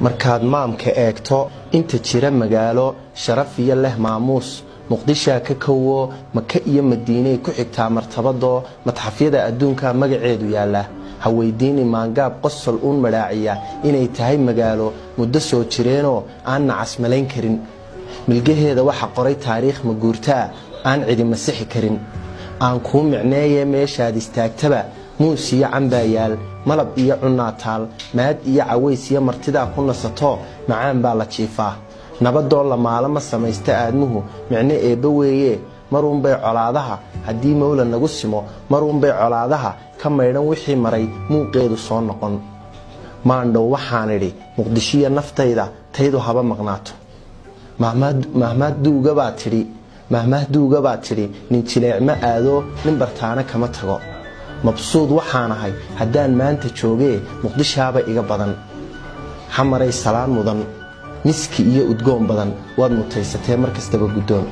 markaad maamka eegto inta jira magaalo sharaf iyo leh maamuus muqdisho ka kowo maka iyo madiine ku xigtaa martabado madxafyada adduunka magaceedu yaala haweydiini maangaab qosol uun madaaciya inay tahay magaalo muddo soo jireeno aan nacasmalayn karin milgaheeda waxa qoray taariikh ma guurtaa aan cidi masixi karin aan ku micneeyay meeshaad istaagtaba muus iyo cambayaal malab iyo cunaataal maad iyo caways iyo martida ku nasato macaan baa la jiifaa nabadoo la maalama sameeysta aadmuhu micne eeba weeye maruun bay colaadaha hadii mawla nagu simo maruun bay colaadaha ka meeydhan wixii maray muuqeedu soo noqon maandhow waxaan idhi muqdishiya naftayda taydu haba maqnaato mahmahduuga baa tidhi nin jileecma aado nin bartaana kama tago mabsuud waxaan ahay haddaan maanta joogee muqdishaaba iga badan xamaray salaan mudan miski iyo udgoon badan waad mutaysatee markastaba guddoon